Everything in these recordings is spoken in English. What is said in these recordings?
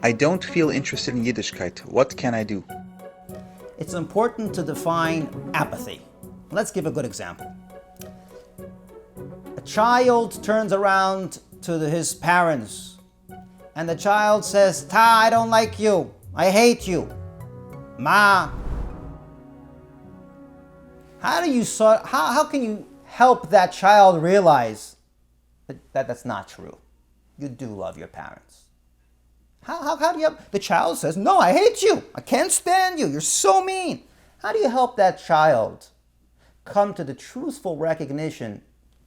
I don't feel interested in Yiddishkeit. What can I do? It's important to define apathy. Let's give a good example. A child turns around to his parents and the child says, Ta, I don't like you. I hate you. Ma. How can you help that child realize that that's not true? You do love your parents. How do you help? The child says, no, I hate you. I can't stand you. You're so mean. How do you help that child come to the truthful recognition?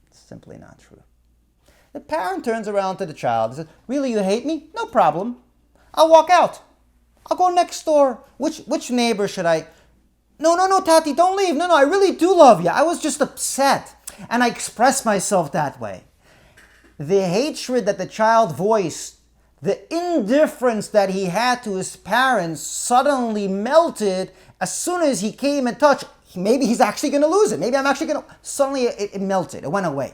It's simply not true. The parent turns around to the child and says, really, you hate me? No problem. I'll walk out. I'll go next door. Which neighbor should I? No, Tati, don't leave. No, I really do love you. I was just upset. And I expressed myself that way. The hatred that the child voiced, the indifference that he had to his parents suddenly melted as soon as he came in touch. Maybe he's actually going to lose it. Maybe I'm actually going to... Suddenly it melted. It went away.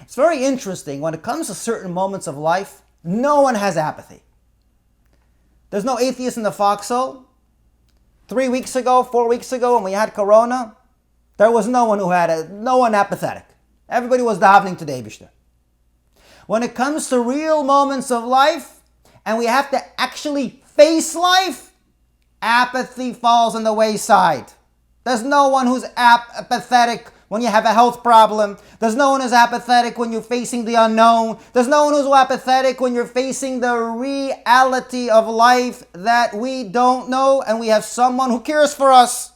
It's very interesting. When it comes to certain moments of life, no one has apathy. There's no atheist in the foxhole. 4 weeks ago, when we had Corona, there was no one apathetic. Everybody was davening to the Eibishter. When it comes to real moments of life, and we have to actually face life, apathy falls on the wayside. There's no one who's apathetic when you have a health problem. There's no one who's apathetic when you're facing the unknown. There's no one who's apathetic when you're facing the reality of life that we don't know, and we have someone who cares for us.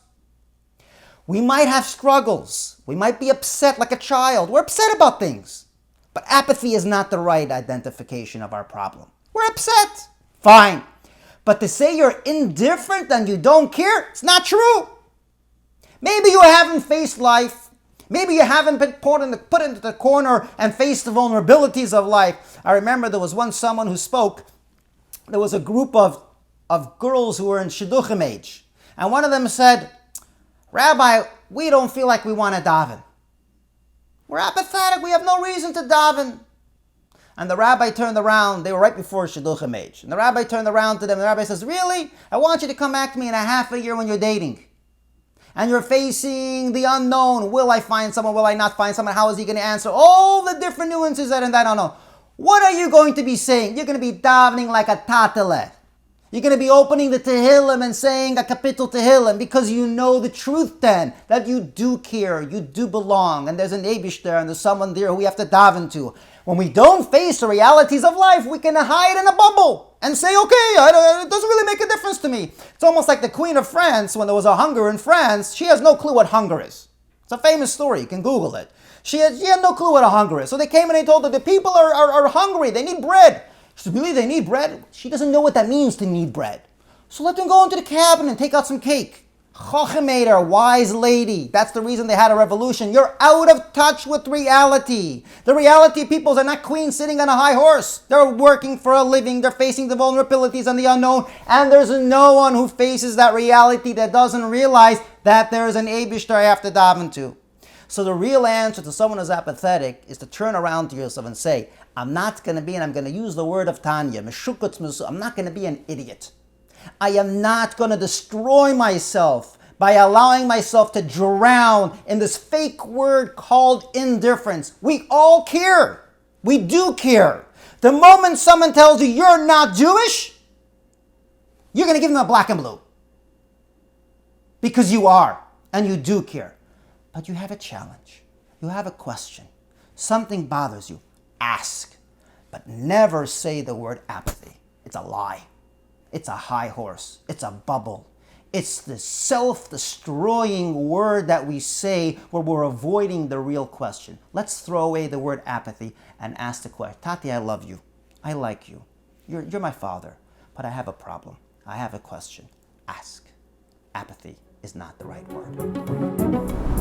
We might have struggles. We might be upset like a child. We're upset about things. But apathy is not the right identification of our problem. We're upset. Fine. But to say you're indifferent and you don't care, it's not true. Maybe you haven't faced life. Maybe you haven't been put into the corner and faced the vulnerabilities of life. I remember there was once someone who spoke. There was a group of girls who were in shidduchim age. And one of them said, Rabbi, we don't feel like we want to daven. We're apathetic. We have no reason to daven. And the rabbi turned around. They were right before shidduchim age. And the rabbi turned around to them. And the rabbi says, really? I want you to come back to me in a half a year when you're dating. And you're facing the unknown. Will I find someone? Will I not find someone? How is he going to answer? All the different nuances that and that unknown. What are you going to be saying? You're going to be davening like a tatele. You're going to be opening the Tehillim and saying a kapitel Tehillim because you know the truth then, that you do care, you do belong, and there's an Eibush there, and there's someone there who we have to daven to. When we don't face the realities of life, we can hide in a bubble and say, okay, it doesn't really make a difference to me. It's almost like the Queen of France, when there was a hunger in France, she has no clue what hunger is. It's a famous story, you can Google it. She had no clue what a hunger is. So they came and they told her, the people are hungry, they need bread. She said, really, they need bread? She doesn't know what that means to need bread. So let them go into the cabinet and take out some cake. Chachamader, wise lady. That's the reason they had a revolution. You're out of touch with reality. The reality of people are not queens sitting on a high horse. They're working for a living. They're facing the vulnerabilities and the unknown. And there's no one who faces that reality that doesn't realize that there's an Eibishter I have to daven to. So the real answer to someone who's apathetic is to turn around to yourself and say, I'm not going to be, and I'm going to use the word of Tanya, I'm not going to be an idiot. I am not going to destroy myself by allowing myself to drown in this fake word called indifference. We all care. We do care. The moment someone tells you you're not Jewish, you're going to give them a black and blue. Because you are, and you do care. But you have a challenge. You have a question. Something bothers you. Ask. But never say the word apathy. It's a lie. It's a high horse. It's a bubble. It's the self-destroying word that we say where we're avoiding the real question. Let's throw away the word apathy and ask the question. Tati, I love you. I like you. You're my father. But I have a problem. I have a question. Ask. Apathy is not the right word.